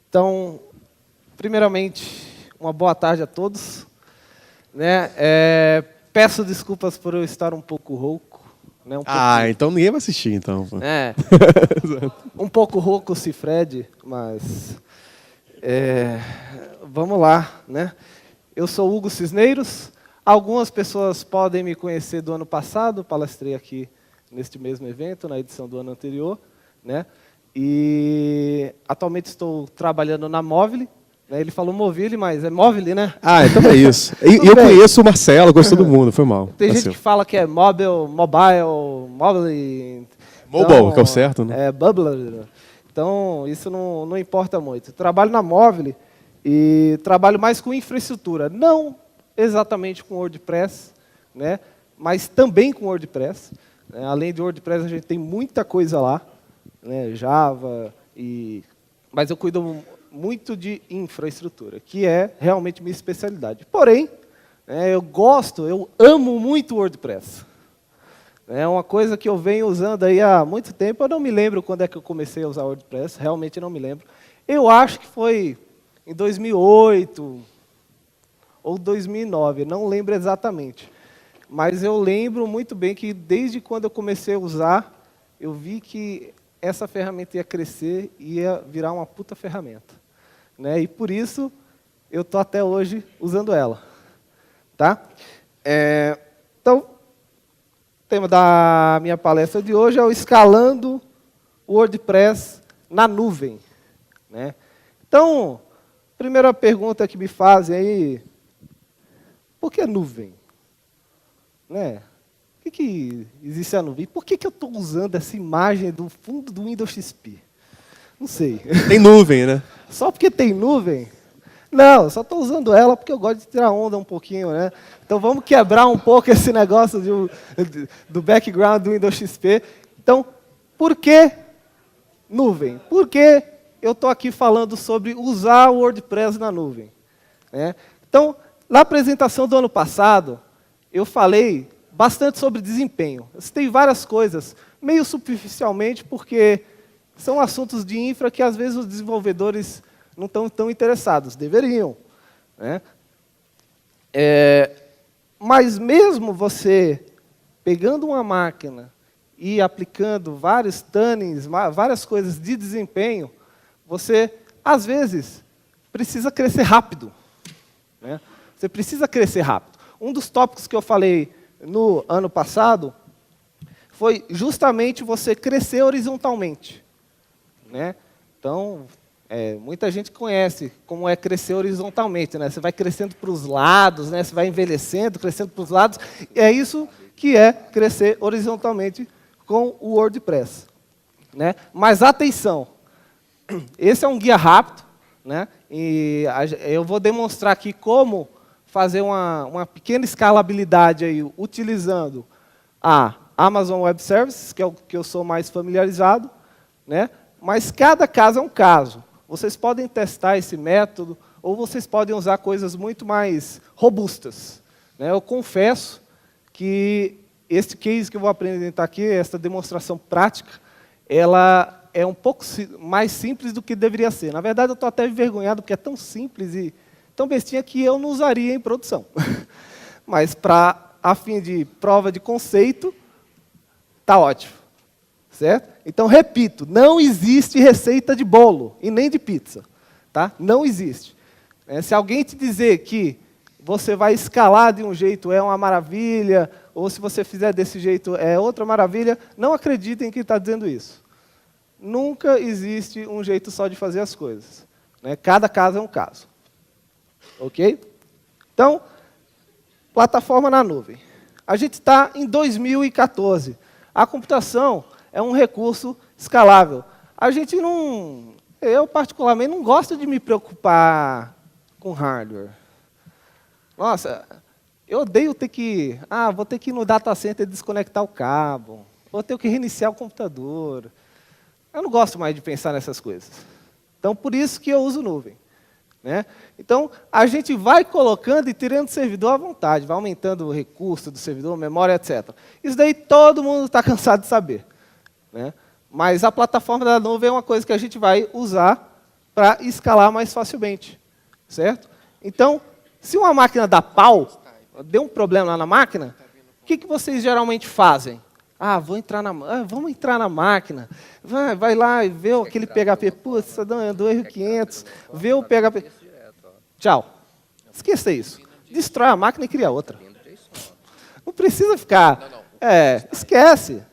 Então, primeiramente, uma boa tarde a todos. Né? Peço desculpas por eu estar um pouco rouco. Né? Então ninguém vai assistir, então. Pô. Um pouco rouco se Fred, mas vamos lá. Né? Eu sou Hugo Cisneiros. Algumas pessoas podem me conhecer do ano passado, palestrei aqui neste mesmo evento, na edição do ano anterior. Né? E atualmente estou trabalhando na Movile. Né? Ele falou Movile, mas é Movile, né? Então é isso. E eu conheço o Marcelo, gosto de todo mundo, foi mal. Tem gente que fala que é mobile, mobile, que é o certo, né? Bubbler. Então, isso não importa muito. Trabalho na Movile e trabalho mais com infraestrutura. Não exatamente com WordPress, né? Mas também com WordPress. Né? Além de WordPress, a gente tem muita coisa lá. Né, Java, mas eu cuido muito de infraestrutura, que é realmente minha especialidade. Porém, eu amo muito o WordPress. É uma coisa que eu venho usando aí há muito tempo, eu não me lembro quando é que eu comecei a usar o WordPress, realmente não me lembro. Eu acho que foi em 2008 ou 2009, não lembro exatamente. Mas eu lembro muito bem que desde quando eu comecei a usar, eu vi que essa ferramenta ia crescer e ia virar uma puta ferramenta. Né? E por isso, eu estou até hoje usando ela. Tá? Então, o tema da minha palestra de hoje é o escalando o WordPress na nuvem. Né? Então, primeira pergunta que me fazem aí, por que nuvem? Né? Por que existe a nuvem? Por que eu estou usando essa imagem do fundo do Windows XP? Não sei. Tem nuvem, né? Só porque tem nuvem? Não, só estou usando ela porque eu gosto de tirar onda um pouquinho. Né? Então vamos quebrar um pouco esse negócio do background do Windows XP. Então, por que nuvem? Por que eu estou aqui falando sobre usar o WordPress na nuvem? Né? Então, na apresentação do ano passado, eu falei bastante sobre desempenho. Eu citei várias coisas, meio superficialmente, porque são assuntos de infra que, às vezes, os desenvolvedores não estão tão interessados. Deveriam. Né? Mas mesmo você pegando uma máquina e aplicando vários tunnings, várias coisas de desempenho, você, às vezes, precisa crescer rápido. Né? Você precisa crescer rápido. Um dos tópicos que eu falei no ano passado foi justamente você crescer horizontalmente. Né? Então, muita gente conhece como é crescer horizontalmente. Né? Você vai crescendo para os lados, né? Você vai envelhecendo, crescendo para os lados. E é isso que é crescer horizontalmente com o WordPress. Né? Mas atenção, esse é um guia rápido. Né? E eu vou demonstrar aqui como fazer uma pequena escalabilidade aí, utilizando a Amazon Web Services, que é o que eu sou mais familiarizado, né? Mas cada caso é um caso. Vocês podem testar esse método, ou vocês podem usar coisas muito mais robustas. Né? Eu confesso que este case que eu vou apresentar aqui, essa demonstração prática, ela é um pouco mais simples do que deveria ser. Na verdade, eu estou até envergonhado, porque é tão simples e tão bestinha que eu não usaria em produção. Mas, a fim de prova de conceito, está ótimo. Certo? Então, repito, não existe receita de bolo e nem de pizza. Tá? Não existe. Se alguém te dizer que você vai escalar de um jeito é uma maravilha, ou se você fizer desse jeito é outra maravilha, não acreditem que está dizendo isso. Nunca existe um jeito só de fazer as coisas. Né? Cada caso é um caso. Ok? Então, plataforma na nuvem. A gente está em 2014. A computação é um recurso escalável. A gente não... Eu, particularmente, não gosto de me preocupar com hardware. Nossa, eu odeio ter que... vou ter que ir no data center desconectar o cabo. Vou ter que reiniciar o computador. Eu não gosto mais de pensar nessas coisas. Então, por isso que eu uso nuvem. Né? Então, a gente vai colocando e tirando o servidor à vontade, vai aumentando o recurso do servidor, memória, etc. Isso daí todo mundo está cansado de saber. Né? Mas a plataforma da nuvem é uma coisa que a gente vai usar para escalar mais facilmente, certo? Então, se uma máquina dá pau, deu um problema lá na máquina, o que vocês geralmente fazem? Vamos entrar na máquina, vai lá e vê aquele PHP, putz, está dando erro 500, vê o PHP. Tchau. Esqueça isso. Destrói a máquina e cria outra. Não precisa ficar... esquece.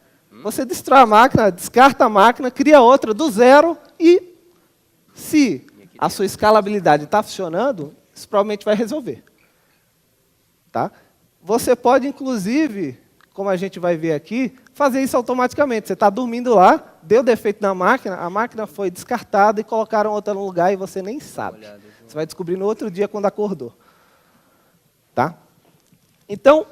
Você destrói a máquina, descarta a máquina, cria outra do zero e, se a sua escalabilidade está funcionando, isso provavelmente vai resolver. Tá? Você pode, inclusive, como a gente vai ver aqui, fazer isso automaticamente. Você está dormindo lá, deu defeito na máquina, a máquina foi descartada e colocaram outra no lugar e você nem sabe. Você vai descobrir no outro dia quando acordou. Tá? Então,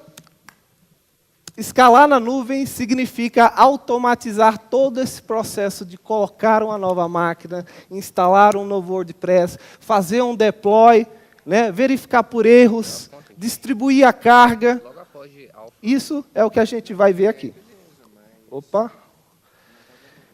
escalar na nuvem significa automatizar todo esse processo de colocar uma nova máquina, instalar um novo WordPress, fazer um deploy, né, verificar por erros, distribuir a carga. Isso é o que a gente vai ver aqui. Opa!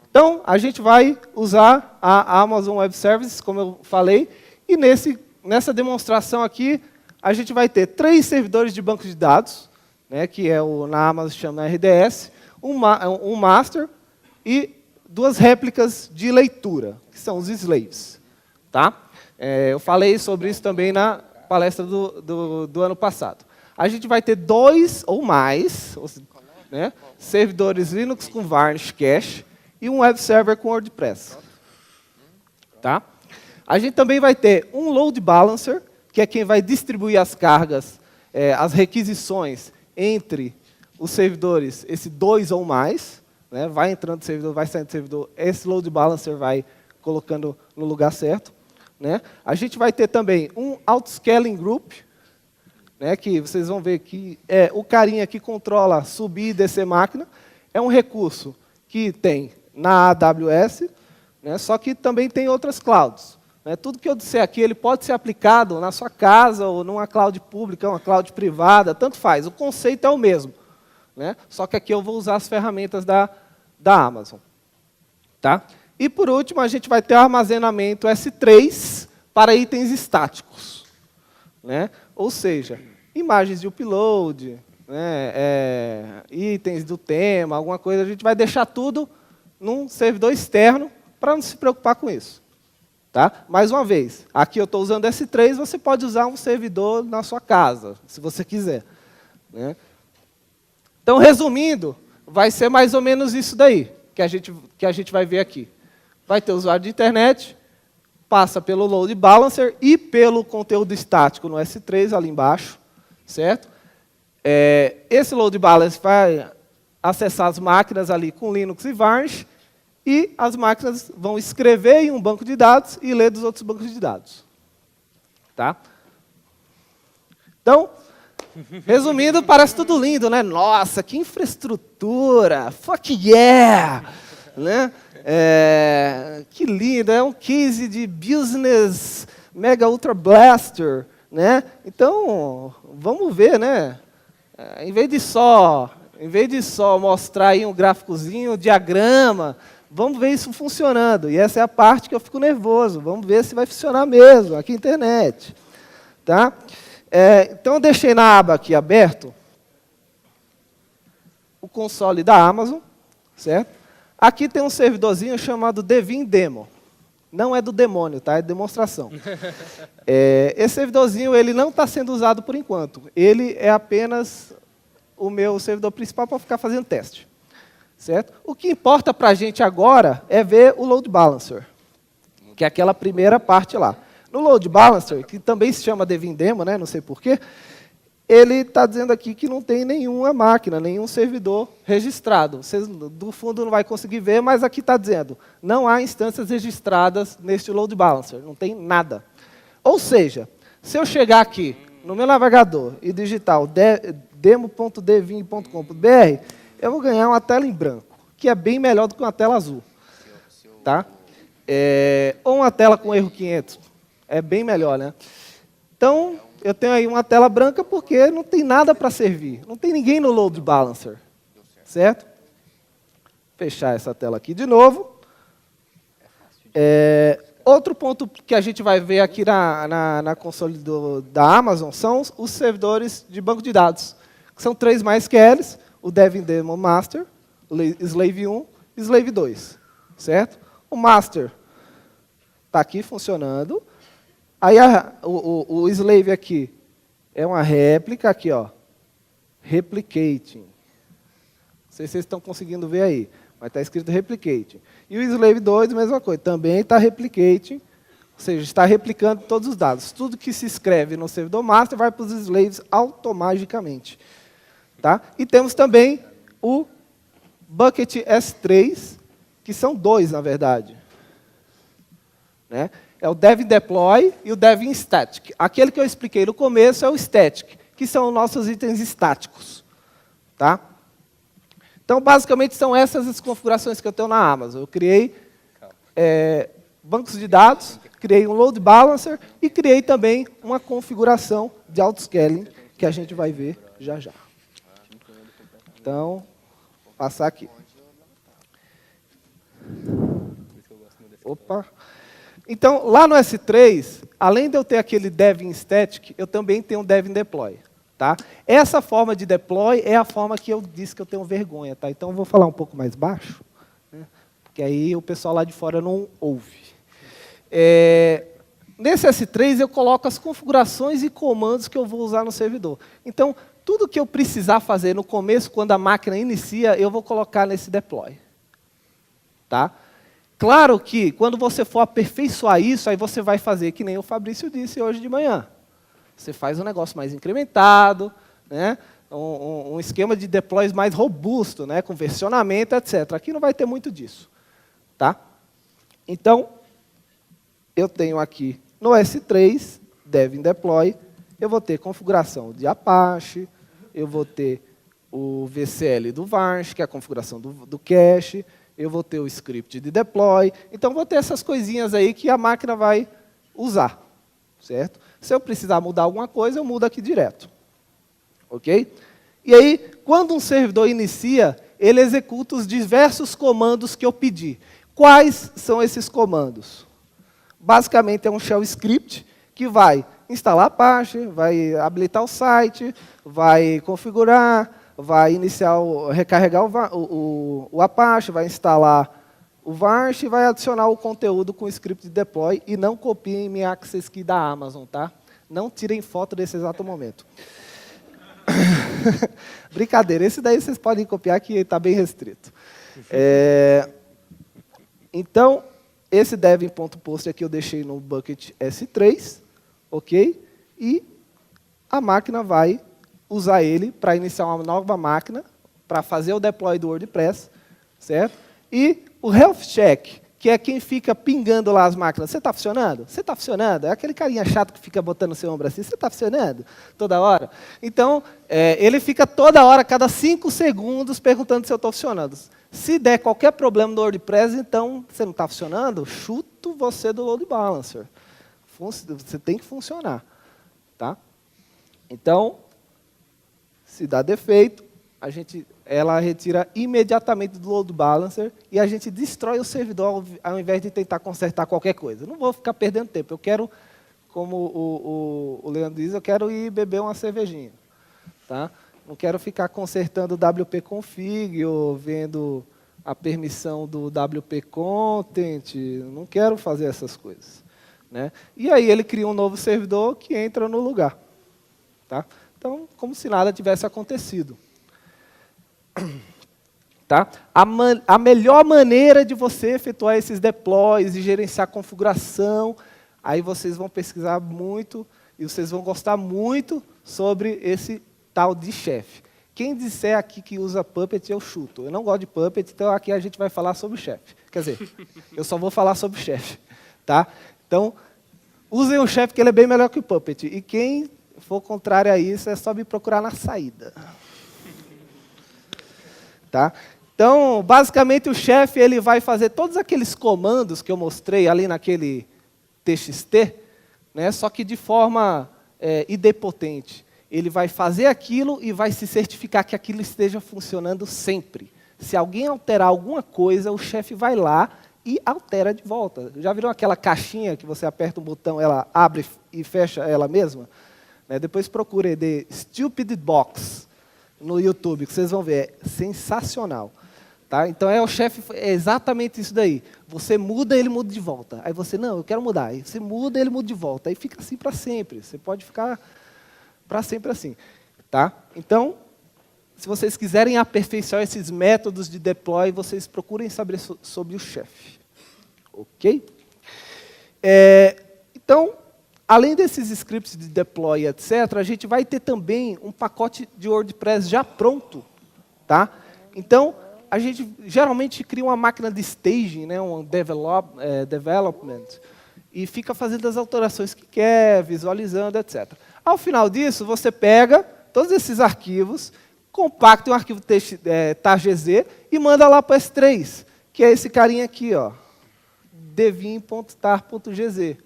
Então, a gente vai usar a Amazon Web Services, como eu falei, e nessa demonstração aqui, a gente vai ter 3 servidores de banco de dados, né, que na Amazon chama RDS, um master e 2 réplicas de leitura, que são os slaves. Tá? Eu falei sobre isso também na palestra do ano passado. A gente vai ter 2 ou mais, né, servidores Linux com Varnish Cache e um web server com WordPress. Tá? A gente também vai ter um load balancer, que é quem vai distribuir as cargas, as requisições entre os servidores, esse 2 ou mais, né, vai entrando do servidor, vai saindo do servidor, esse load balancer vai colocando no lugar certo. Né? A gente vai ter também um autoscaling group, né, que vocês vão ver que é o carinha que controla subir e descer máquina. É um recurso que tem na AWS, né, só que também tem outras clouds. Né? Tudo que eu disser aqui ele pode ser aplicado na sua casa ou numa cloud pública, uma cloud privada, tanto faz. O conceito é o mesmo. Né? Só que aqui eu vou usar as ferramentas da Amazon. Tá? E, por último, a gente vai ter o armazenamento S3 para itens estáticos. Né? Ou seja, imagens de upload, né, itens do tema, alguma coisa, a gente vai deixar tudo num servidor externo para não se preocupar com isso. Tá? Mais uma vez, aqui eu estou usando S3, você pode usar um servidor na sua casa, se você quiser. Né? Então, resumindo, vai ser mais ou menos isso daí que a gente vai ver aqui. Vai ter usuário de internet, passa pelo load balancer e pelo conteúdo estático no S3 ali embaixo, certo? Esse load balancer vai acessar as máquinas ali com Linux e Varnish e as máquinas vão escrever em um banco de dados e ler dos outros bancos de dados. Tá? Então, resumindo, parece tudo lindo, né? Nossa, que infraestrutura! Fuck yeah! Né? Que lindo, é um case de business mega ultra blaster, né? Então, vamos ver, né? Em vez de só mostrar aí um gráficozinho, um diagrama, vamos ver isso funcionando. E essa é a parte que eu fico nervoso. Vamos ver se vai funcionar mesmo aqui na internet. Tá? Então, eu deixei na aba aqui aberto o console da Amazon, certo? Aqui tem um servidorzinho chamado Devin Demo. Não é do demônio, tá? É de demonstração. Esse servidorzinho ele não está sendo usado por enquanto. Ele é apenas o meu servidor principal para ficar fazendo teste. Certo? O que importa para a gente agora é ver o load balancer, que é aquela primeira parte lá. No load balancer, que também se chama Devin Demo, né? Não sei porquê, ele está dizendo aqui que não tem nenhuma máquina, nenhum servidor registrado. Vocês, do fundo, não vai conseguir ver, mas aqui está dizendo, não há instâncias registradas neste load balancer, não tem nada. Ou seja, se eu chegar aqui no meu navegador e digitar o demo.devin.com.br, eu vou ganhar uma tela em branco, que é bem melhor do que uma tela azul. Tá? Ou uma tela com erro 500, é bem melhor, né? Então, eu tenho aí uma tela branca porque não tem nada para servir. Não tem ninguém no load balancer. Certo? Fechar essa tela aqui de novo. Outro ponto que a gente vai ver aqui na console da Amazon são os servidores de banco de dados, que são 3 MySQLs, o Dev Demo Master, o Slave 1 e Slave 2, certo? O Master está aqui funcionando. Aí o Slave aqui é uma réplica, aqui, ó, replicating. Não sei se vocês estão conseguindo ver aí, mas está escrito replicating. E o Slave 2, mesma coisa, também está replicating, ou seja, está replicando todos os dados. Tudo que se escreve no servidor master vai para os slaves automaticamente. Tá? E temos também o Bucket S3, que são 2, na verdade. Né? É o Dev Deploy e o Dev Static. Aquele que eu expliquei no começo é o Static, que são os nossos itens estáticos. Tá? Então, basicamente, são essas as configurações que eu tenho na Amazon. Eu criei bancos de dados, criei um load balancer e criei também uma configuração de autoscaling, que a gente vai ver já já. Então, vou passar aqui. Opa. Então, lá no S3, além de eu ter aquele Dev Static, eu também tenho um Dev Deploy. Tá? Essa forma de deploy é a forma que eu disse que eu tenho vergonha. Tá? Então, eu vou falar um pouco mais baixo, né? Porque aí o pessoal lá de fora não ouve. Nesse S3, eu coloco as configurações e comandos que eu vou usar no servidor. Então, tudo que eu precisar fazer no começo, quando a máquina inicia, eu vou colocar nesse deploy. Tá? Claro que, quando você for aperfeiçoar isso, aí você vai fazer que nem o Fabrício disse hoje de manhã. Você faz um negócio mais incrementado, né? Um esquema de deploys mais robusto, né? Com versionamento, etc. Aqui não vai ter muito disso. Tá? Então, eu tenho aqui no S3, Dev Deploy, eu vou ter configuração de Apache, eu vou ter o VCL do Varnish, que é a configuração do cache, eu vou ter o script de deploy. Então, vou ter essas coisinhas aí que a máquina vai usar. Certo? Se eu precisar mudar alguma coisa, eu mudo aqui direto. Ok? E aí, quando um servidor inicia, ele executa os diversos comandos que eu pedi. Quais são esses comandos? Basicamente, é um shell script que vai instalar Apache, vai habilitar o site, vai configurar, vai recarregar o Apache, vai instalar o Varnish e vai adicionar o conteúdo com o script de deploy e não copiem minha access key da Amazon, tá? Não tirem foto desse exato momento. Brincadeira, esse daí vocês podem copiar que está bem restrito. Então, esse dev.post aqui eu deixei no bucket S3, ok? E a máquina vai usar ele para iniciar uma nova máquina, para fazer o deploy do WordPress, certo? E o health check, que é quem fica pingando lá as máquinas. Você está funcionando? Você está funcionando? É aquele carinha chato que fica botando o seu ombro assim. Você está funcionando? Toda hora? Então, ele fica toda hora, cada 5 segundos, perguntando se eu estou funcionando. Se der qualquer problema no WordPress, então, você não está funcionando? Chuto você do load balancer. Você tem que funcionar. Tá? Então, se dá defeito, ela retira imediatamente do load balancer e a gente destrói o servidor ao invés de tentar consertar qualquer coisa. Não vou ficar perdendo tempo. Eu quero, como o Leandro diz, eu quero ir beber uma cervejinha. Tá? Não quero ficar consertando o WP config ou vendo a permissão do WP content. Não quero fazer essas coisas. Né? E aí ele cria um novo servidor que entra no lugar. Tá? Então, como se nada tivesse acontecido. Tá? A melhor maneira de você efetuar esses deploys e gerenciar a configuração, aí vocês vão pesquisar muito e vocês vão gostar muito sobre esse tal de Chef. Quem disser aqui que usa Puppet, eu chuto. Eu não gosto de Puppet, então aqui a gente vai falar sobre Chef. Quer dizer, eu só vou falar sobre Chef. Tá? Então, usem o Chef, que ele é bem melhor que o Puppet. E quem for contrário a isso, é só me procurar na saída. Tá? Então, basicamente, o Chef ele vai fazer todos aqueles comandos que eu mostrei ali naquele TXT, né, só que de forma idempotente. Ele vai fazer aquilo e vai se certificar que aquilo esteja funcionando sempre. Se alguém alterar alguma coisa, o Chef vai lá e altera de volta. Já viram aquela caixinha que você aperta um botão, ela abre e fecha ela mesma? Né? Depois procure The Stupid Box no YouTube, que vocês vão ver. É sensacional. Tá? Então, o chefe é exatamente isso daí. Você muda, ele muda de volta. Aí você, não, eu quero mudar. Aí você muda, ele muda de volta. Aí fica assim para sempre. Você pode ficar para sempre assim. Tá? Então, se vocês quiserem aperfeiçoar esses métodos de deploy, vocês procurem saber sobre o chefe. Ok? Então, além desses scripts de deploy, etc., a gente vai ter também um pacote de WordPress já pronto. Tá? Então, a gente geralmente cria uma máquina de staging, né, um development, e fica fazendo as alterações que quer, visualizando, etc. Ao final disso, você pega todos esses arquivos, compacta um arquivo targz e manda lá para o S3, que é esse carinha aqui, ó, devin.tar.gz.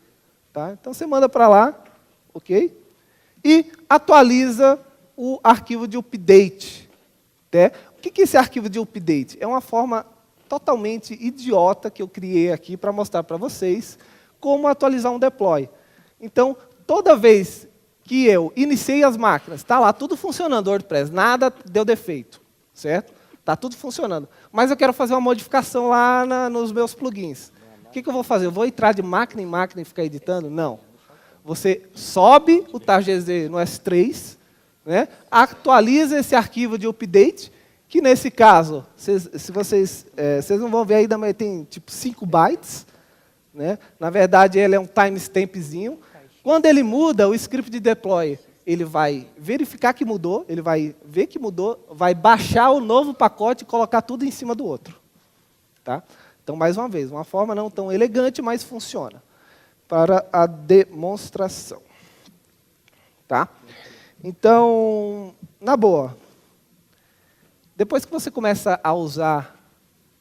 Tá? Então, você manda para lá, ok? E atualiza o arquivo de update. Né? O que é esse arquivo de update? É uma forma totalmente idiota que eu criei aqui para mostrar para vocês como atualizar um deploy. Então, toda vez que eu iniciei as máquinas, está lá tudo funcionando, WordPress, nada deu defeito, certo? Está tudo funcionando. Mas eu quero fazer uma modificação lá nos meus plugins. O que eu vou fazer? Eu vou entrar de máquina em máquina e ficar editando? Não. Você sobe o targz no S3, né? Atualiza esse arquivo de update, que nesse caso, vocês não vão ver ainda, mas tem tipo 5 bytes. Né? Na verdade, ele é um timestampzinho. Quando ele muda, o script de deploy, ele vai verificar que mudou, ele vai ver que mudou, vai baixar o novo pacote e colocar tudo em cima do outro. Tá? Então, mais uma vez, uma forma não tão elegante, mas funciona para a demonstração. Tá? Então, na boa, depois que você começa a usar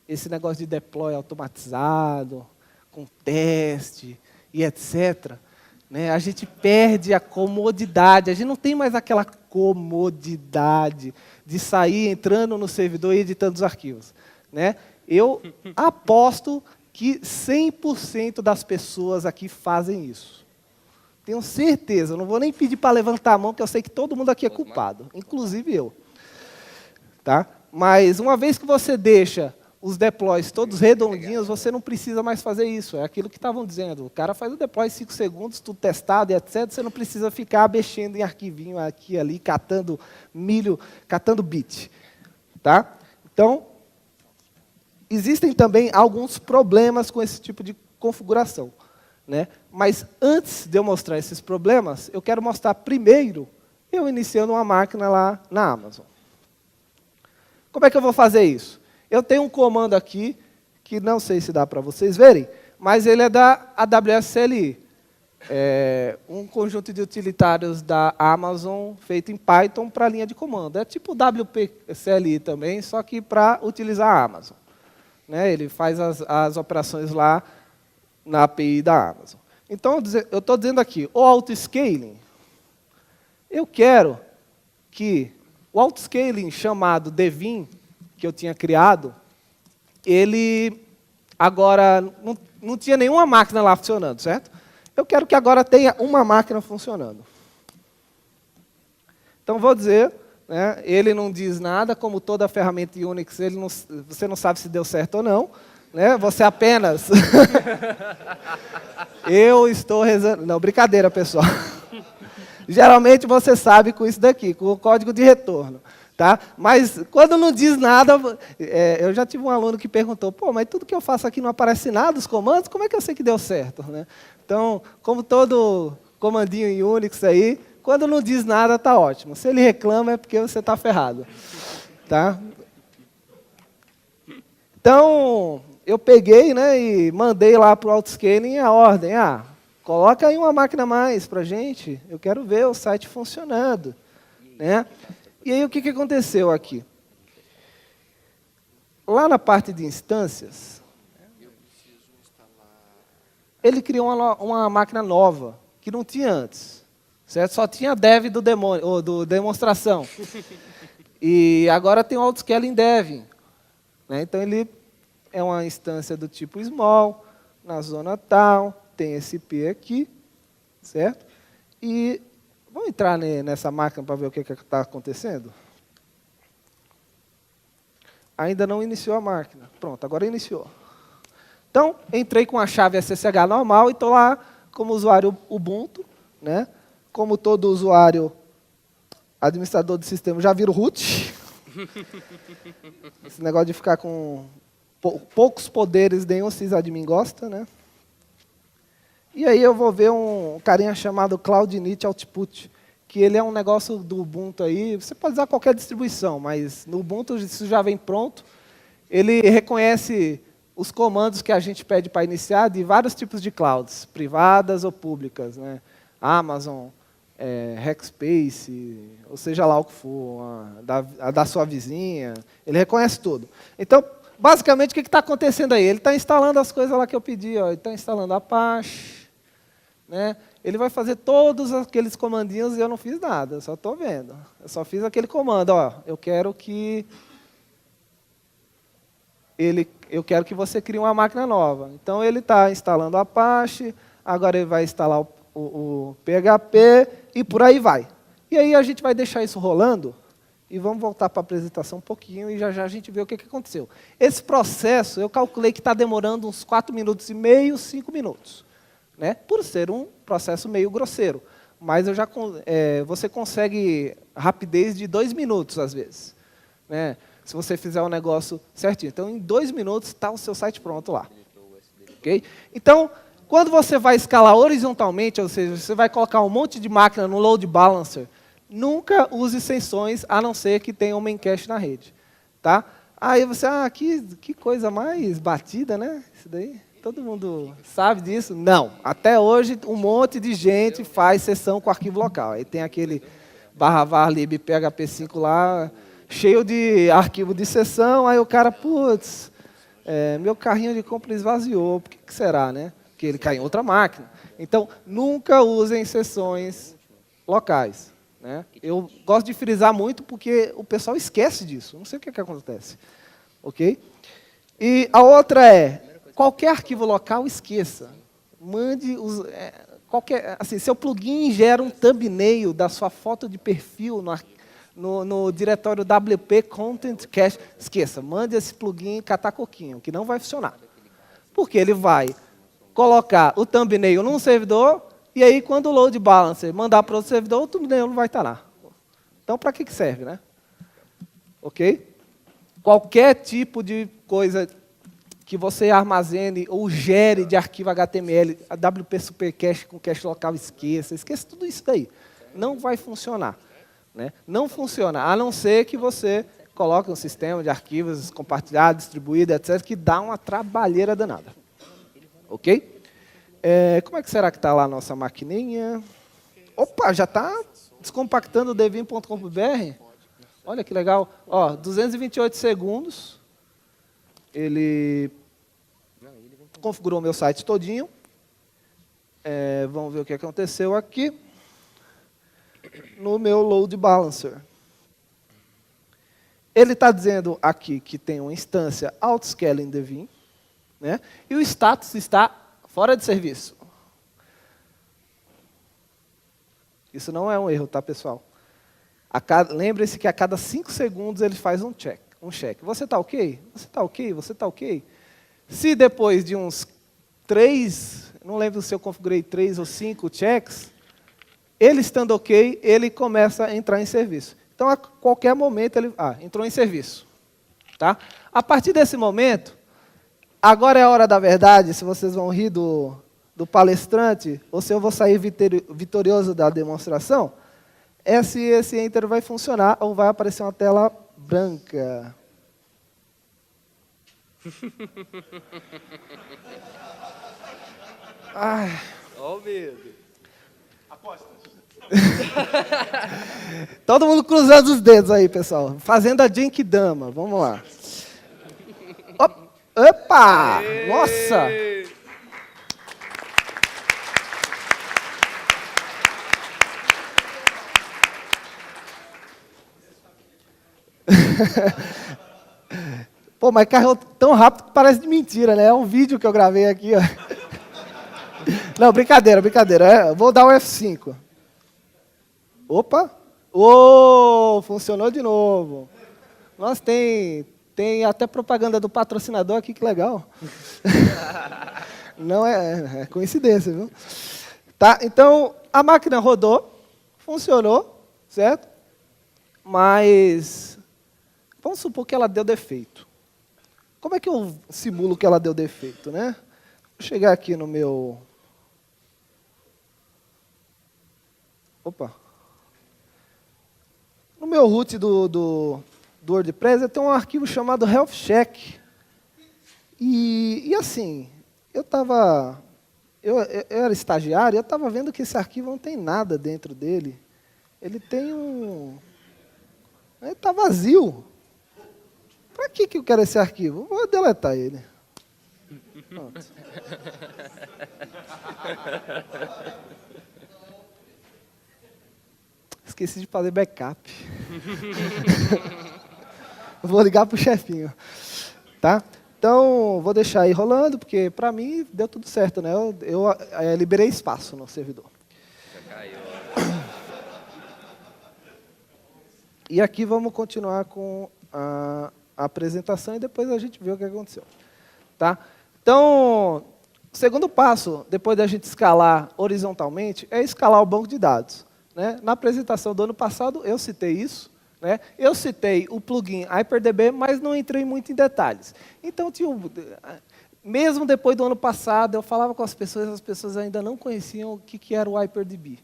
esse negócio de deploy automatizado, com teste e etc., né, a gente perde a comodidade. A gente não tem mais aquela comodidade de sair entrando no servidor e editando os arquivos. Né? Eu aposto que 100% das pessoas aqui fazem isso. Tenho certeza. Não vou nem pedir para levantar a mão, porque eu sei que todo mundo aqui é culpado, inclusive eu. Tá? Mas uma vez que você deixa os deploys todos redondinhos, você não precisa mais fazer isso. É aquilo que estavam dizendo. O cara faz o deploy em 5 segundos, tudo testado e etc. Você não precisa ficar mexendo em arquivinho aqui e ali, catando milho, catando bit. Tá? Então, existem também alguns problemas com esse tipo de configuração. Né? Mas antes de eu mostrar esses problemas, eu quero mostrar primeiro eu iniciando uma máquina lá na Amazon. Como é que eu vou fazer isso? Eu tenho um comando aqui, que não sei se dá para vocês verem, mas ele é da AWS CLI. É um conjunto de utilitários da Amazon feito em Python para a linha de comando. É tipo WP CLI também, só que para utilizar a Amazon. Né? Ele faz as operações lá na API da Amazon. Então, eu estou dizendo aqui, o auto-scaling, eu quero que o auto-scaling chamado Devin, que eu tinha criado, ele agora não tinha nenhuma máquina lá funcionando, certo? Eu quero que agora tenha uma máquina funcionando. Então, vou dizer, né, ele não diz nada, como toda ferramenta Unix, você não sabe se deu certo ou não. Né? Você apenas... Eu estou rezando... Não, brincadeira, pessoal. Geralmente você sabe com isso daqui, com o código de retorno. Tá? Mas quando não diz nada, eu já tive um aluno que perguntou, pô, mas tudo que eu faço aqui não aparece nada, os comandos, como é que eu sei que deu certo? Né? Então, como todo comandinho em Unix aí, quando não diz nada, está ótimo. Se ele reclama, é porque você está ferrado. Tá? Então, eu peguei, né, e mandei lá para o autoscaling a ordem. Coloca aí uma máquina a mais para a gente, eu quero ver o site funcionando. Né? E aí, o que aconteceu aqui? Lá na parte de instâncias, ele criou uma máquina nova, que não tinha antes. Certo? Só tinha dev do demonstração. E agora tem o autoscaling dev. Né? Então, ele é uma instância do tipo small, na zona tal, tem esse P aqui, certo? E vamos entrar nessa máquina para ver o que está acontecendo? Ainda não iniciou a máquina. Pronto, agora iniciou. Então, entrei com a chave SSH normal e estou lá como usuário Ubuntu, né? Como todo usuário administrador de sistema já vira o root. Esse negócio de ficar com poucos poderes, nenhum sysadmin gosta, né? E aí eu vou ver um carinha chamado Cloud-Init Output, que ele é um negócio do Ubuntu aí. Você pode usar qualquer distribuição, mas no Ubuntu isso já vem pronto. Ele reconhece os comandos que a gente pede para iniciar de vários tipos de clouds, privadas ou públicas, né? Amazon, Rackspace, ou seja lá o que for, a da sua vizinha. Ele reconhece tudo. Então, basicamente, o que está acontecendo aí? Ele está instalando as coisas lá que eu pedi. Ó. Ele está instalando Apache, né? Ele vai fazer todos aqueles comandinhos e eu não fiz nada, eu só estou vendo. Eu só fiz aquele comando, ó, eu quero que você crie uma máquina nova. Então ele está instalando Apache, agora ele vai instalar o PHP e por aí vai. E aí a gente vai deixar isso rolando e vamos voltar para a apresentação um pouquinho e já já a gente vê o que aconteceu. Esse processo eu calculei que está demorando uns 4 minutos e meio, 5 minutos. Né? Por ser um processo meio grosseiro. Mas você consegue rapidez de 2 minutos, às vezes. Né? Se você fizer um negócio certinho. Então, em 2 minutos, está o seu site pronto lá. Okay? Então, quando você vai escalar horizontalmente, ou seja, você vai colocar um monte de máquina no load balancer, nunca use extensões, a não ser que tenha um main cache na rede. Tá? Aí você, que coisa mais batida, né? Isso daí. Todo mundo sabe disso? Não. Até hoje, um monte de gente faz sessão com arquivo local. Aí tem aquele /var/lib php5 lá, cheio de arquivo de sessão. Aí o cara, putz, meu carrinho de compra esvaziou. Por que será, né? Porque ele cai em outra máquina. Então, nunca usem sessões locais. Né? Eu gosto de frisar muito porque o pessoal esquece disso. Não sei o que acontece. Ok? E a outra qualquer arquivo local, esqueça. Mande seu plugin gera um thumbnail da sua foto de perfil no diretório WP Content Cache. Esqueça, mande esse plugin catar coquinho, que não vai funcionar. Porque ele vai colocar o thumbnail num servidor, e aí quando o load balancer mandar para outro servidor, o thumbnail não vai estar lá. Então, para que serve, né? Ok? Qualquer tipo de coisa que você armazene ou gere de arquivo HTML, a WP Supercache com cache local, esqueça tudo isso daí. Não vai funcionar. Né? Não funciona, a não ser que você coloque um sistema de arquivos compartilhado, distribuído, etc., que dá uma trabalheira danada. Ok? Como é que será que está lá a nossa maquininha? Opa, já está descompactando o devim.com.br? Olha que legal. Ó, 228 segundos. Ele configurou meu site todinho. Vamos ver o que aconteceu aqui no meu load balancer. Ele está dizendo aqui que tem uma instância autoscaling devim, né? E o status está fora de serviço. Isso não é um erro, tá, pessoal? Lembre-se que a cada 5 segundos ele faz um check. Você está ok? Você está ok? Você está ok? Se depois de uns 3, não lembro se eu configurei 3 ou 5 checks, ele estando ok, ele começa a entrar em serviço. Então, a qualquer momento, ele entrou em serviço. Tá? A partir desse momento, agora é a hora da verdade, se vocês vão rir do palestrante, ou se eu vou sair vitorioso da demonstração, se esse Enter vai funcionar ou vai aparecer uma tela branca. Ó o medo. Apostas. Todo mundo cruzando os dedos aí, pessoal. Fazendo a Genkidama. Vamos lá. Opa! Aê! Nossa! Pô, mas carregou tão rápido que parece de mentira, né? É um vídeo que eu gravei aqui, ó. Não, brincadeira. Vou dar o F5. Opa. Funcionou de novo. Nossa, tem até propaganda do patrocinador aqui, que legal. Não é coincidência, viu? Tá, então, a máquina rodou, funcionou, certo? Mas, vamos supor que ela deu defeito. Como é que eu simulo que ela deu defeito, né? Vou chegar aqui no meu... Opa. No meu root do WordPress, eu tenho um arquivo chamado Health Check. E assim, eu era estagiário, eu estava vendo que esse arquivo não tem nada dentro dele. Ele está vazio. Para que eu quero esse arquivo? Vou deletar ele. Pronto. Esqueci de fazer backup. Vou ligar para o chefinho. Tá? Então, vou deixar aí rolando, porque para mim deu tudo certo, né? Eu liberei espaço no servidor. E aqui vamos continuar com a apresentação e depois a gente vê o que aconteceu. Tá? Então, o segundo passo, depois da gente escalar horizontalmente, é escalar o banco de dados. Né? Na apresentação do ano passado, eu citei isso. Né? Eu citei o plugin HyperDB, mas não entrei muito em detalhes. Então, mesmo depois do ano passado, eu falava com as pessoas ainda não conheciam o que era o HyperDB.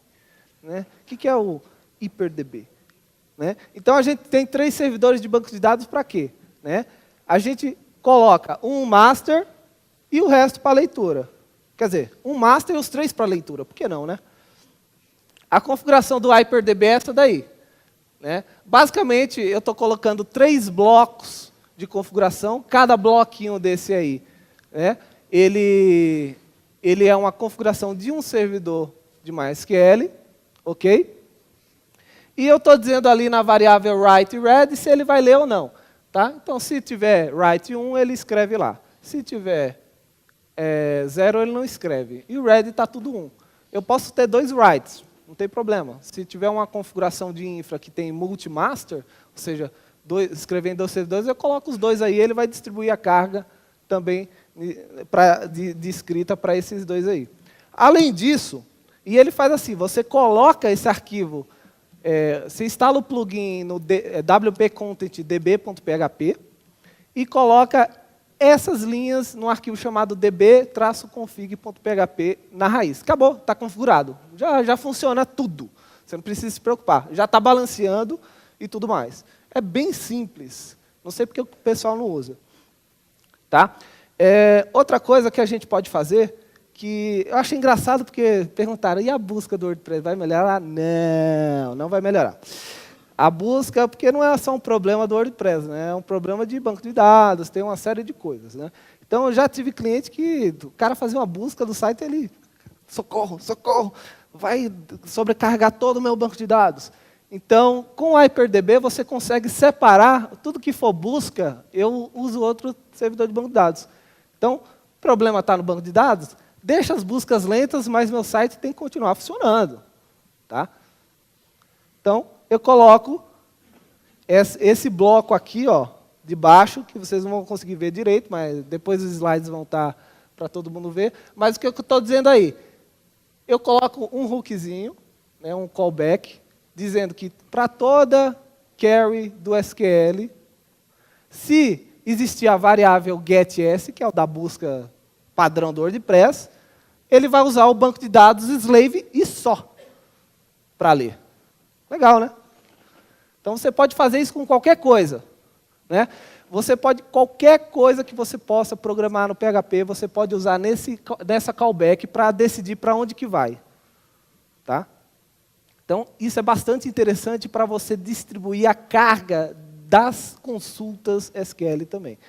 Né? O que é o HyperDB? Né? Então, a gente tem 3 servidores de banco de dados para quê? Né? A gente coloca um master e o resto para leitura. Quer dizer, um master e os 3 para leitura. Por que não, né? A configuração do HyperDB é essa daí. Né? Basicamente, eu estou colocando 3 blocos de configuração. Cada bloquinho desse aí, né? Ele é uma configuração de um servidor de MySQL. Ok? E eu estou dizendo ali na variável write e read se ele vai ler ou não. Tá? Então, se tiver write 1, ele escreve lá. Se tiver 0, ele não escreve. E o read está tudo 1. Eu posso ter 2 writes, não tem problema. Se tiver uma configuração de infra que tem multi-master, ou seja, escrevendo 2 servidores, eu coloco os 2 aí, ele vai distribuir a carga também de escrita para esses 2 aí. Além disso, e ele faz assim, você coloca esse arquivo, você instala o plugin no wp-content db.php e coloca essas linhas no arquivo chamado db-config.php na raiz. Acabou, está configurado. Já funciona tudo. Você não precisa se preocupar. Já está balanceando e tudo mais. É bem simples. Não sei porque o pessoal não usa. Tá? Outra coisa que a gente pode fazer, que eu achei engraçado porque perguntaram, e a busca do WordPress vai melhorar? Não, não vai melhorar. A busca, porque não é só um problema do WordPress, né? É um problema de banco de dados, tem uma série de coisas. Né? Então, eu já tive cliente que o cara fazia uma busca do site, ele, socorro, vai sobrecarregar todo o meu banco de dados. Então, com o HyperDB, você consegue separar tudo que for busca, eu uso outro servidor de banco de dados. Então, o problema está no banco de dados, deixa as buscas lentas, mas meu site tem que continuar funcionando. Tá? Então, eu coloco esse bloco aqui, ó, de baixo, que vocês não vão conseguir ver direito, mas depois os slides vão estar para todo mundo ver. Mas o que eu estou dizendo aí? Eu coloco um hookzinho, né, um callback, dizendo que para toda query do SQL, se existir a variável getS, que é o da busca padrão do WordPress, ele vai usar o banco de dados slave e só para ler. Legal, né? Então, você pode fazer isso com qualquer coisa. Né? Qualquer coisa que você possa programar no PHP, você pode usar nessa callback para decidir para onde que vai. Tá? Então, isso é bastante interessante para você distribuir a carga das consultas SQL também.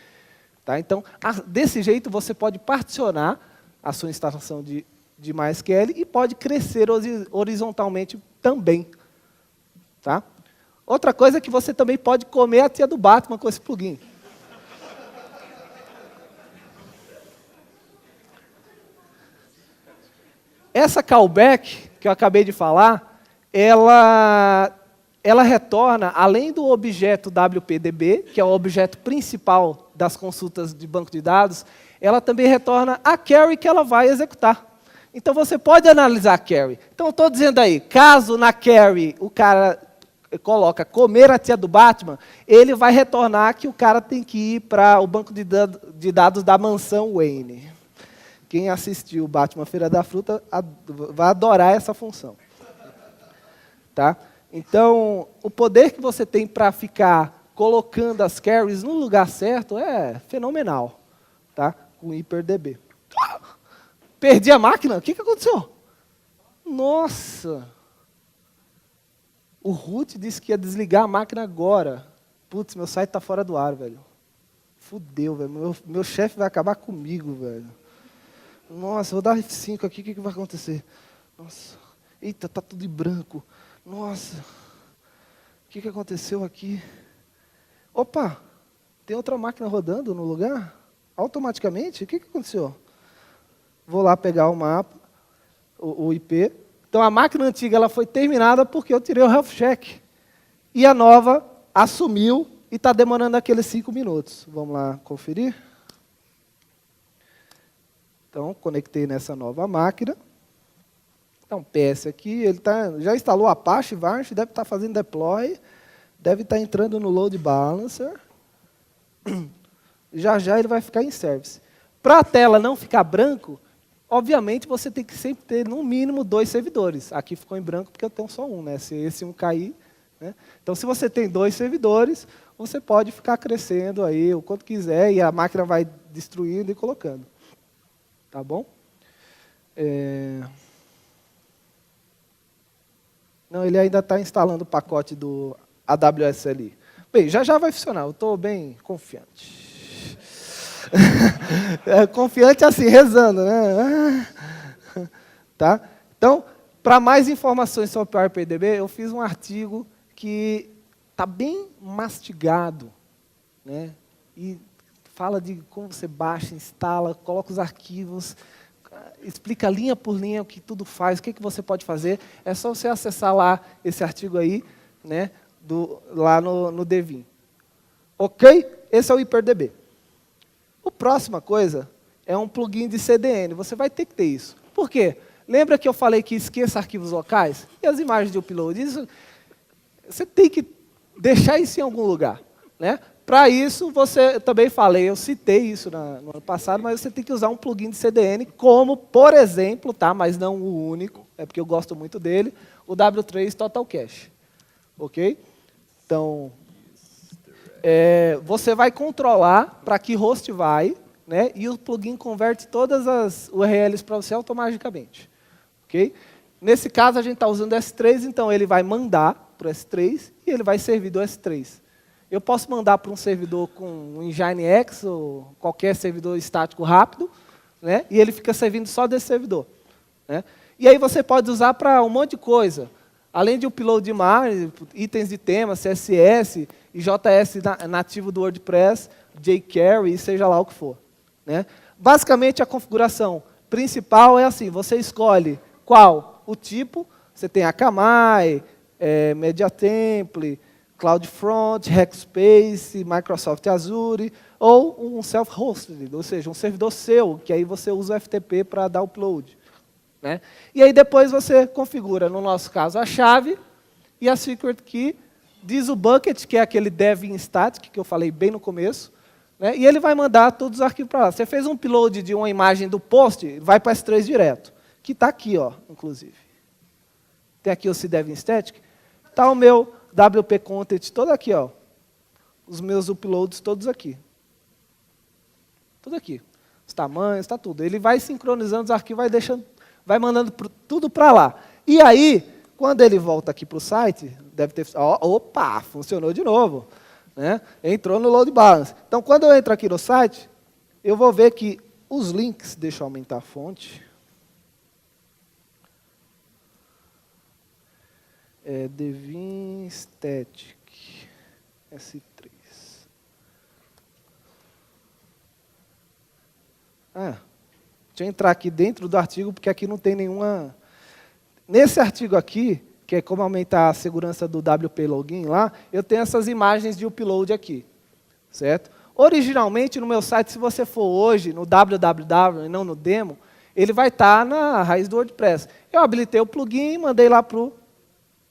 Tá? Então, desse jeito, você pode particionar a sua instalação de MySQL e pode crescer horizontalmente também. Tá? Outra coisa é que você também pode comer a tia do Batman com esse plugin. Essa callback que eu acabei de falar, ela retorna, além do objeto WPDB, que é o objeto principal das consultas de banco de dados, ela também retorna a query que ela vai executar. Então, você pode analisar a query. Então, eu estou dizendo aí, caso na query o cara coloca comer a tia do Batman, ele vai retornar que o cara tem que ir para o banco de dados da mansão Wayne. Quem assistiu o Batman Feira da Fruta vai adorar essa função. Tá? Então, o poder que você tem para ficar colocando as queries no lugar certo é fenomenal, tá? Com HyperDB. Perdi a máquina? O que aconteceu? Nossa! O root disse que ia desligar a máquina agora. Putz, meu site está fora do ar, velho. Fudeu, velho. Meu chefe vai acabar comigo, velho. Nossa, vou dar F5 aqui, o que vai acontecer? Nossa, eita, tá tudo em branco. Nossa, o que aconteceu aqui? Opa, tem outra máquina rodando no lugar? Automaticamente? O que aconteceu? Vou lá pegar o mapa, o IP. Então, a máquina antiga ela foi terminada porque eu tirei o health check. E a nova assumiu e está demorando aqueles 5 minutos. Vamos lá conferir. Então, conectei nessa nova máquina. Então, PS aqui, ele já instalou Apache, Varnish, deve estar fazendo deploy, deve estar entrando no load balancer. Já ele vai ficar em service. Para a tela não ficar branco, obviamente você tem que sempre ter no mínimo 2 servidores. Aqui ficou em branco porque eu tenho só um, né? Se esse um cair, né? Então, se você tem 2 servidores, você pode ficar crescendo aí o quanto quiser e a máquina vai destruindo e colocando. Tá bom? Não, ele ainda está instalando o pacote do AWS ali. Bem, já vai funcionar, eu estou bem confiante. Confiante assim, rezando, né? Tá? Então, para mais informações sobre o HyperDB, eu fiz um artigo que está bem mastigado, né? E fala de como você baixa, instala, coloca os arquivos, explica linha por linha o que tudo faz, o que você pode fazer. É só você acessar lá esse artigo aí, né, lá no Devin. Ok? Esse é o HyperDB. A próxima coisa é um plugin de CDN. Você vai ter que ter isso. Por quê? Lembra que eu falei que esqueça arquivos locais? E as imagens de upload? Isso, você tem que deixar isso em algum lugar, né? Para isso, você também falei, eu citei isso no ano passado, mas você tem que usar um plugin de CDN, como, por exemplo, tá, mas não o único, é porque eu gosto muito dele, o W3 Total Cache. Ok? Então, você vai controlar para que host vai, né, e o plugin converte todas as URLs para você automaticamente. Ok? Nesse caso, a gente está usando o S3, então ele vai mandar para o S3 e ele vai servir do S3. Eu posso mandar para um servidor com um Nginx ou qualquer servidor estático rápido, né? E ele fica servindo só desse servidor, né? E aí você pode usar para um monte de coisa. Além de upload de imagem, itens de tema, CSS, e JS nativo do WordPress, jQuery, seja lá o que for, né? Basicamente, a configuração principal é assim, você escolhe qual o tipo, você tem Akamai, MediaTemplate, CloudFront, Rackspace, Microsoft Azure, ou um self-hosted, ou seja, um servidor seu, que aí você usa o FTP para dar upload, né? E aí depois você configura, no nosso caso, a chave e a secret key, diz o bucket, que é aquele dev static, que eu falei bem no começo, né? E ele vai mandar todos os arquivos para lá. Você fez um upload de uma imagem do post, vai para S3 direto, que está aqui, ó, inclusive. Tem aqui o cdev static, está o meu WP Content todo aqui, ó. Os meus uploads todos aqui. Tudo aqui. Os tamanhos, está tudo. Ele vai sincronizando os arquivos, vai mandando tudo para lá. E aí, quando ele volta aqui para o site, deve ter... opa, funcionou de novo, né? Entrou no load balance. Então, quando eu entro aqui no site, eu vou ver que os links... Deixa eu aumentar a fonte. Devin Static S3. Deixa eu entrar aqui dentro do artigo, porque aqui não tem nenhuma... Nesse artigo aqui, que é como aumentar a segurança do WP Login lá, eu tenho essas imagens de upload aqui, certo? Originalmente, no meu site, se você for hoje, no www e não no demo, ele vai estar na raiz do WordPress. Eu habilitei o plugin e mandei lá para o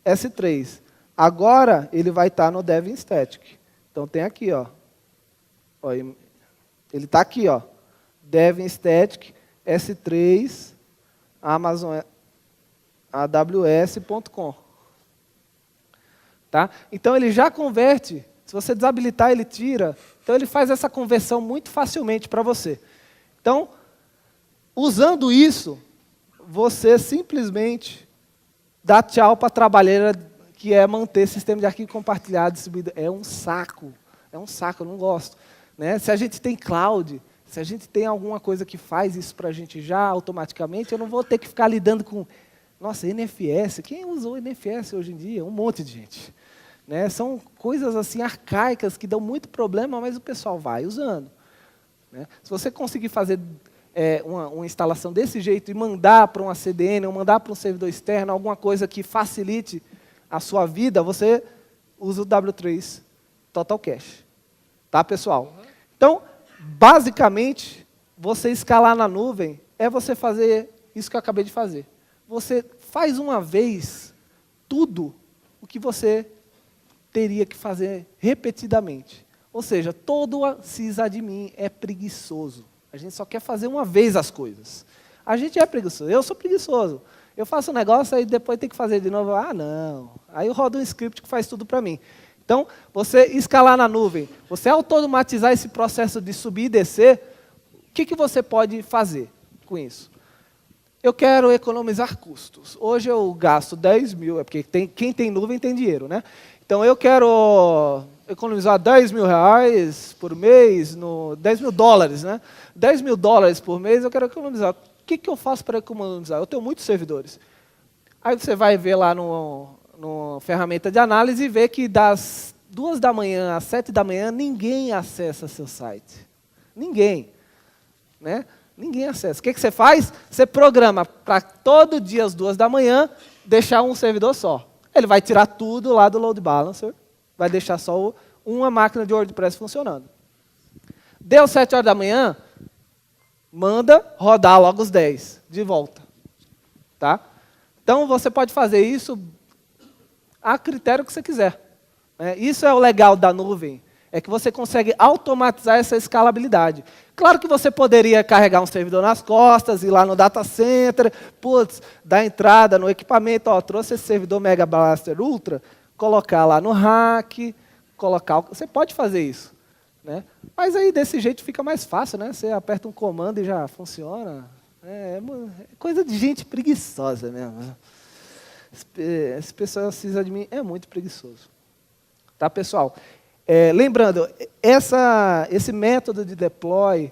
S3. Agora, ele vai estar no Dev Static. Então, tem aqui, ó. Ele está aqui, ó. Dev Static, S3, Amazon AWS.com. Tá? Então, ele já converte. Se você desabilitar, ele tira. Então, ele faz essa conversão muito facilmente para você. Então, usando isso, você simplesmente dá tchau para a trabalheira que é manter sistema de arquivo compartilhado, distribuído. É um saco, eu não gosto. Né? Se a gente tem cloud, se a gente tem alguma coisa que faz isso para a gente já automaticamente, eu não vou ter que ficar lidando com, nossa, NFS, quem usou NFS hoje em dia? Um monte de gente. Né? São coisas assim arcaicas que dão muito problema, mas o pessoal vai usando. Né? Se você conseguir fazer uma instalação desse jeito e mandar para uma CDN, ou mandar para um servidor externo, alguma coisa que facilite a sua vida, você usa o W3 Total Cache. Tá, pessoal? Então, basicamente, você escalar na nuvem é você fazer isso que eu acabei de fazer. Você faz uma vez tudo o que você teria que fazer repetidamente. Ou seja, todo sysadmin é preguiçoso. A gente só quer fazer uma vez as coisas. A gente é preguiçoso. Eu sou preguiçoso. Eu faço um negócio, aí depois tem que fazer de novo. Ah, não. Aí eu rodo um script que faz tudo para mim. Então, você escalar na nuvem, você automatizar esse processo de subir e descer, o que você pode fazer com isso? Eu quero economizar custos. Hoje eu gasto 10 mil, porque quem tem nuvem tem dinheiro, né? Então, eu quero economizar 10 mil reais por mês, 10 mil dólares, né? 10 mil dólares por mês eu quero economizar. O que eu faço para economizar? Eu tenho muitos servidores. Aí você vai ver lá no ferramenta de análise e vê que das 2 da manhã às 7 da manhã, ninguém acessa seu site. Ninguém. Né? Ninguém acessa. O que você faz? Você programa para todo dia às 2 da manhã deixar um servidor só. Ele vai tirar tudo lá do load balancer, vai deixar só uma máquina de WordPress funcionando. Deu 7 horas da manhã, manda rodar logo os 10 de volta. Tá? Então, você pode fazer isso a critério que você quiser. Isso é o legal da nuvem, é que você consegue automatizar essa escalabilidade. Claro que você poderia carregar um servidor nas costas, ir lá no data center, putz, dar entrada no equipamento, ó, trouxe esse servidor Mega Blaster Ultra, colocar lá no rack, você pode fazer isso. Né? Mas aí desse jeito fica mais fácil, né? Você aperta um comando e já funciona. É coisa de gente preguiçosa mesmo. Esse pessoal sysadmin é muito preguiçoso. Tá, pessoal? Lembrando, esse método de deploy,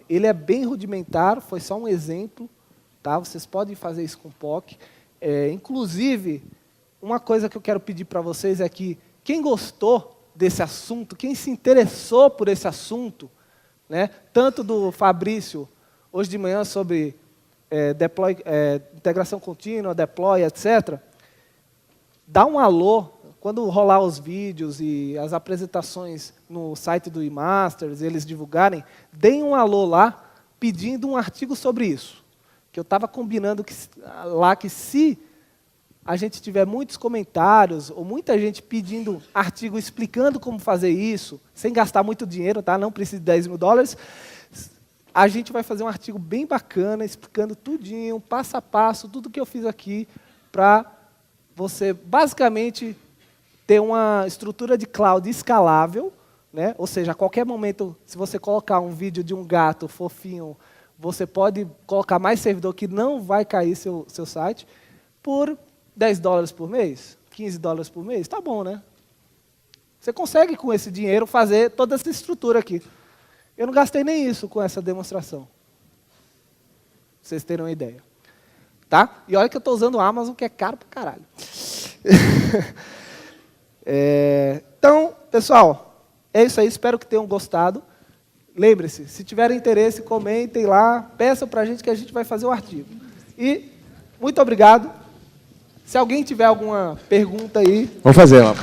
ele é bem rudimentar, foi só um exemplo. Tá? Vocês podem fazer isso com POC. Inclusive, uma coisa que eu quero pedir para vocês é que quem gostou desse assunto, quem se interessou por esse assunto, né, tanto do Fabrício, hoje de manhã, sobre deploy, integração contínua, deploy, etc., dá um alô, quando rolar os vídeos e as apresentações no site do eMasters, eles divulgarem, deem um alô lá, pedindo um artigo sobre isso. Que eu estava combinando lá que se a gente tiver muitos comentários, ou muita gente pedindo artigo explicando como fazer isso, sem gastar muito dinheiro, tá? Não precisa de 10 mil dólares, a gente vai fazer um artigo bem bacana, explicando tudinho, passo a passo, tudo que eu fiz aqui, para você, basicamente, ter uma estrutura de cloud escalável, né? Ou seja, a qualquer momento, se você colocar um vídeo de um gato fofinho, você pode colocar mais servidor que não vai cair seu site, por 10 dólares por mês, 15 dólares por mês, tá bom, né? Você consegue, com esse dinheiro, fazer toda essa estrutura aqui. Eu não gastei nem isso com essa demonstração. Pra vocês terem uma ideia. Tá? E olha que eu estou usando o Amazon, que é caro pra caralho. Então, pessoal, é isso aí. Espero que tenham gostado. lembre-se, se tiverem interesse, comentem lá, peçam para a gente que a gente vai fazer o artigo. E muito obrigado. Se alguém tiver alguma pergunta aí... Vamos fazer, ó.